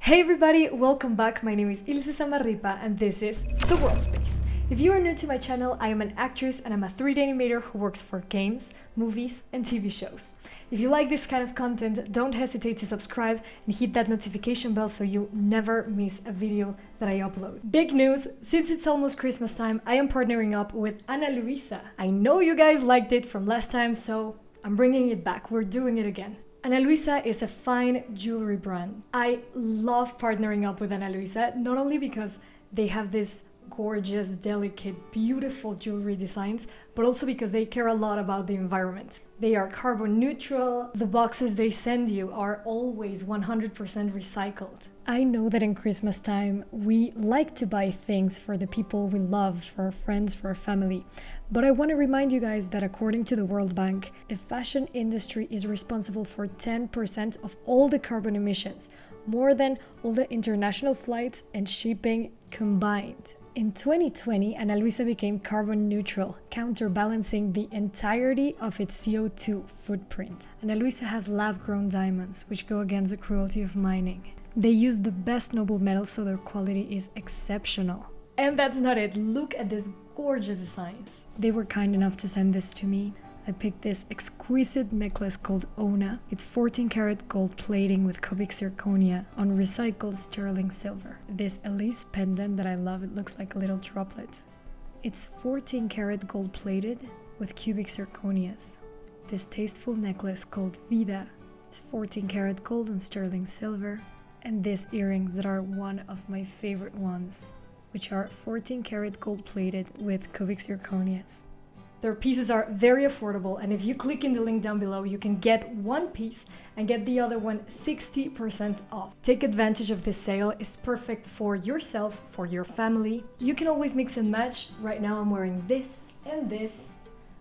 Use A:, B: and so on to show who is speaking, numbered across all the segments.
A: Hey everybody, welcome back. My name is Ilse Zamarripa and this is the Worldspace. If you are new to my channel, I am an actress and I'm a 3D animator who works for games, movies and TV shows. If you like this kind of content, don't hesitate to subscribe and hit that notification bell so you never miss a video that I upload. Big news, since it's almost Christmas time, I am partnering up with Ana Luisa. I know you guys liked it from last time, so I'm bringing it back. We're doing it again. Ana Luisa is a fine jewelry brand. I love partnering up with Ana Luisa, not only because they have this gorgeous, delicate, beautiful jewelry designs, but also because they care a lot about the environment. They are carbon neutral. The boxes they send you are always 100% recycled. I know that in Christmas time, we like to buy things for the people we love, for our friends, for our family. But I want to remind you guys that according to the World Bank, the fashion industry is responsible for 10% of all the carbon emissions, more than all the international flights and shipping combined. In 2020, Ana Luisa became carbon neutral, counterbalancing the entirety of its CO2 footprint. Ana Luisa has lab-grown diamonds, which go against the cruelty of mining. They use the best noble metals, so their quality is exceptional. And that's not it. Look at these gorgeous designs. They were kind enough to send this to me. I picked this exquisite necklace called Ona. It's 14 karat gold plating with cubic zirconia on recycled sterling silver. This Elise pendant that I love, it looks like a little droplet. It's 14 karat gold plated with cubic zirconias. This tasteful necklace called Vida. It's 14 karat gold and sterling silver. And these earrings that are one of my favorite ones, which are 14 karat gold plated with cubic zirconias. Their pieces are very affordable, and if you click in the link down below, you can get one piece and get the other one 60% off. Take advantage of this sale. It's perfect for yourself, for your family. You can always mix and match. Right now I'm wearing this and this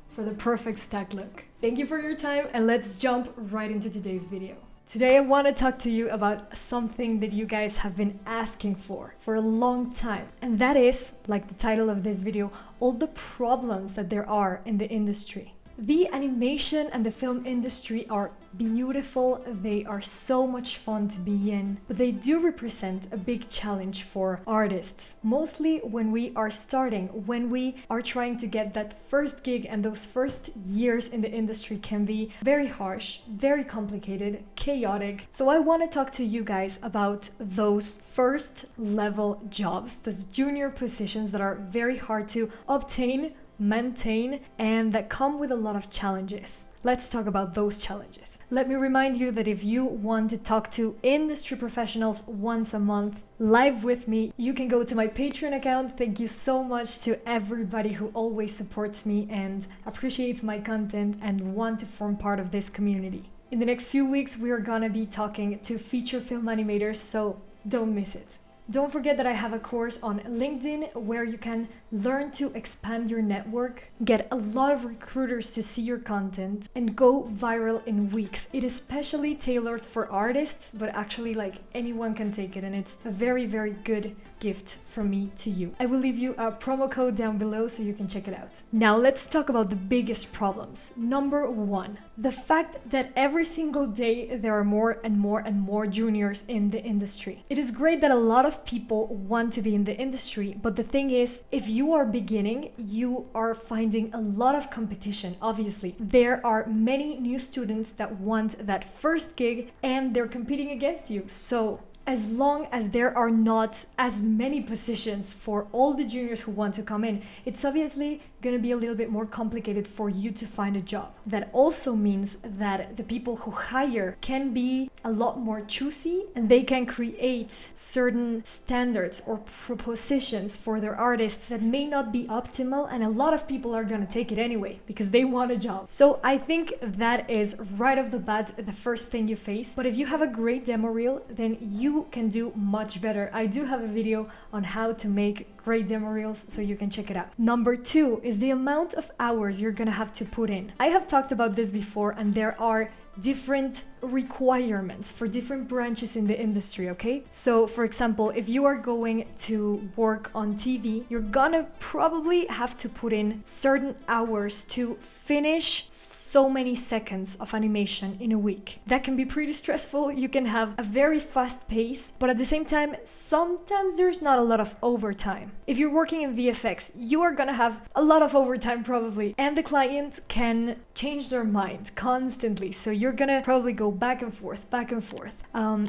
A: for the perfect stack look. Thank you for your time, and let's jump right into today's video. Today I want to talk to you about something that you guys have been asking for a long time. And that is, like the title of this video, all the problems that there are in the industry. The animation and the film industry are beautiful, they are so much fun to be in, but they do represent a big challenge for artists. Mostly when we are starting, when we are trying to get that first gig, and those first years in the industry can be very harsh, very complicated, chaotic. So I want to talk to you guys about those first level jobs, those junior positions that are very hard to obtain, maintain, and that come with a lot of challenges. Let's talk about those challenges. Let me remind you that if you want to talk to industry professionals once a month live with me, you can go to my Patreon account. Thank you so much to everybody who always supports me and appreciates my content and want to form part of this community. In the next few weeks, we are gonna be talking to feature film animators, so don't miss it. Don't forget that I have a course on LinkedIn where you can learn to expand your network, get a lot of recruiters to see your content, and go viral in weeks. It is specially tailored for artists, but actually like anyone can take it, and it's a very, very good gift from me to you. I will leave you a promo code down below so you can check it out. Now let's talk about the biggest problems. Number one, the fact that every single day there are more and more and more juniors in the industry. It is great that a lot of people want to be in the industry, but the thing is, if you are beginning, you are finding a lot of competition. Obviously, there are many new students that want that first gig and they're competing against you. So as long as there are not as many positions for all the juniors who want to come in, it's obviously going to be a little bit more complicated for you to find a job. That also means that the people who hire can be a lot more choosy, and they can create certain standards or propositions for their artists that may not be optimal, and a lot of people are going to take it anyway because they want a job. So I think that is right off the bat the first thing you face. But if you have a great demo reel, then you can do much better. I do have a video on how to make great demo reels, so you can check it out. Number two is the amount of hours you're gonna have to put in. I have talked about this before, and there are different requirements for different branches in the industry, okay? So for example, if you are going to work on TV, you're gonna probably have to put in certain hours to finish so many seconds of animation in a week. That can be pretty stressful. You can have a very fast pace, but at the same time, sometimes there's not a lot of overtime. If you're working in VFX, you are gonna have a lot of overtime probably, and the client can change their mind constantly, so you're gonna probably go back and forth.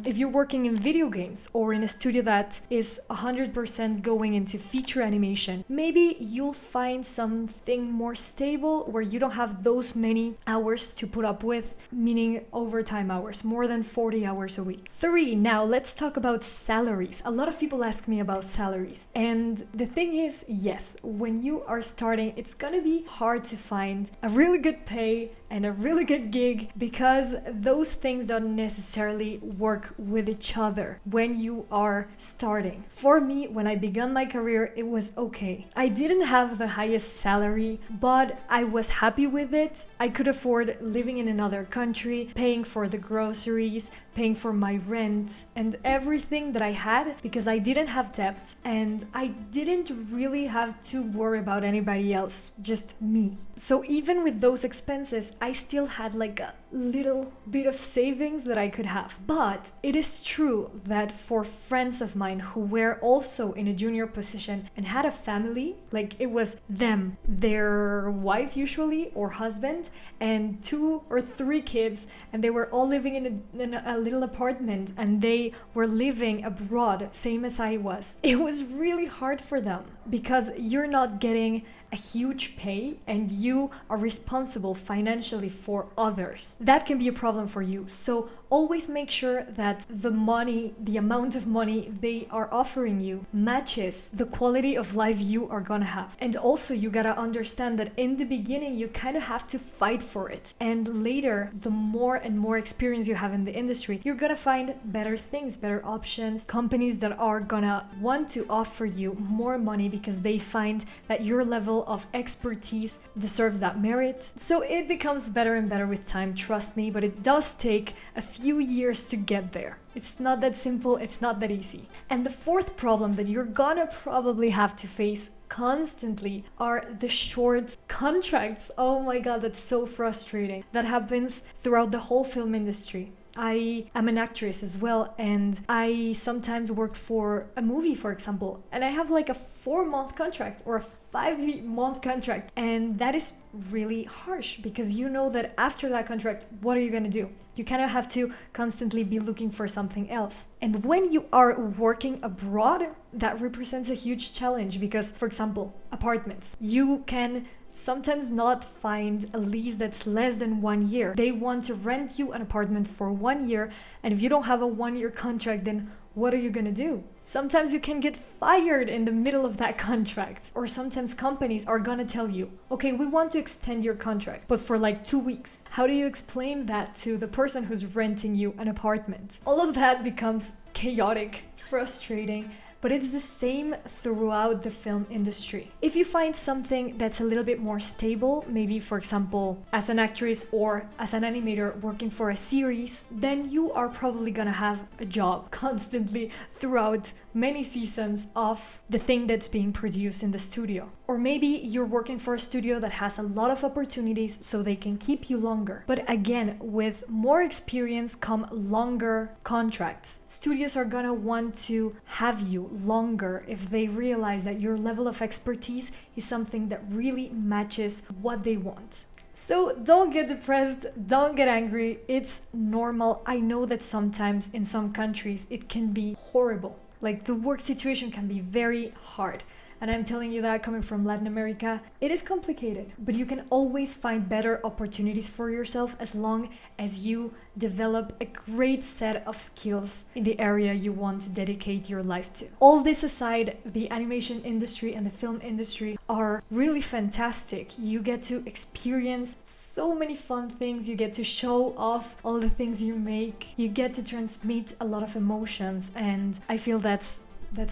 A: If you're working in video games or in a studio that is 100% going into feature animation, maybe you'll find something more stable where you don't have those many hours to put up with, meaning overtime hours, more than 40 hours a week. 3, now let's talk about salaries. A lot of people ask me about salaries, and the thing is, yes, when you are starting, it's gonna be hard to find a really good pay and a really good gig, because those things don't necessarily work with each other when you are starting. For me, when I began my career, it was okay. I didn't have the highest salary, but I was happy with it. I could afford living in another country, paying for the groceries, paying for my rent and everything that I had, because I didn't have debt and I didn't really have to worry about anybody else, just me. So even with those expenses, I still had like a little bit of savings that I could have. But it is true that for friends of mine who were also in a junior position and had a family, like it was them, their wife usually or husband, and 2 or 3 kids, and they were all living in a little apartment, and they were living abroad, same as I was. It was really hard for them because you're not getting a huge pay and you are responsible financially for others. That can be a problem for you. So always make sure that the money, the amount of money they are offering you matches the quality of life you are gonna have. And also you gotta understand that in the beginning you kind of have to fight for it. And later, the more and more experience you have in the industry, you're gonna find better things, better options, companies that are gonna want to offer you more money because they find that your level of expertise deserves that merit. So it becomes better and better with time, trust me, but it does take a few years to get there. It's not that simple, it's not that easy. And the 4th problem that you're gonna probably have to face constantly are the short contracts. Oh my god, that's so frustrating. That happens throughout the whole film industry. I am an actress as well, and I sometimes work for a movie, for example, and I have like a 4-month contract or a 5-month contract, and that is really harsh because you know that after that contract, what are you gonna do? You kind of have to constantly be looking for something else. And when you are working abroad, that represents a huge challenge because, for example, apartments, you can sometimes not find a lease that's less than 1 year. They want to rent you an apartment for 1 year, and if you don't have a 1-year contract, then what are you gonna do? Sometimes you can get fired in the middle of that contract, or sometimes companies are gonna tell you, okay, we want to extend your contract, but for like 2 weeks. How do you explain that to the person who's renting you an apartment? All of that becomes chaotic, frustrating, but it's the same throughout the film industry. If you find something that's a little bit more stable, maybe for example, as an actress or as an animator working for a series, then you are probably gonna have a job constantly throughout many seasons of the thing that's being produced in the studio. Or maybe you're working for a studio that has a lot of opportunities so they can keep you longer. But again, with more experience come longer contracts. Studios are gonna want to have you longer if they realize that your level of expertise is something that really matches what they want. So don't get depressed, don't get angry, it's normal. I know that sometimes in some countries it can be horrible. Like the work situation can be very hard. And I'm telling you that coming from Latin America, it is complicated, but you can always find better opportunities for yourself as long as you develop a great set of skills in the area you want to dedicate your life to. All this aside, the animation industry and the film industry are really fantastic. You get to experience so many fun things. You get to show off all the things you make. You get to transmit a lot of emotions, and I feel that's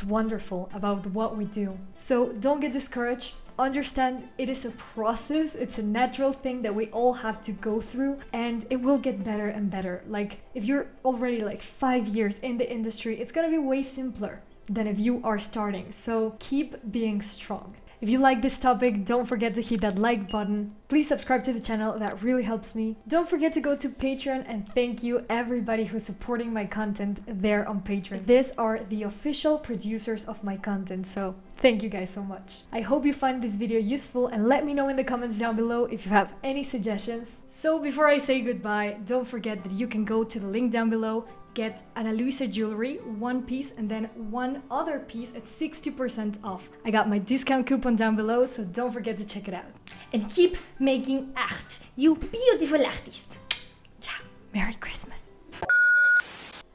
A: wonderful about what we do. So don't get discouraged. understand it is a process, it's a natural thing that we all have to go through, and it will get better and better. Like if you're already like 5 years in the industry, it's gonna be way simpler than if you are starting. So keep being strong. If you like this topic, don't forget to hit that like button. Please subscribe to the channel, that really helps me. Don't forget to go to Patreon, and thank you everybody who's supporting my content there on Patreon. These are the official producers of my content, so thank you guys so much. I hope you find this video useful, and let me know in the comments down below if you have any suggestions. So before I say goodbye, don't forget that you can go to the link down below, get Ana Luisa jewelry, one piece, and then one other piece at 60% off. I got my discount coupon down below, so don't forget to check it out. And keep making art, you beautiful artist. Ciao, Merry Christmas.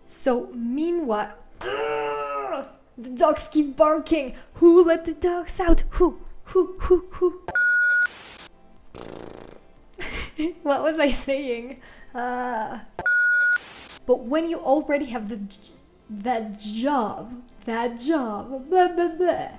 A: So meanwhile, the dogs keep barking. Who let the dogs out? Who? What was I saying? But when you already have that job, blah, blah, blah.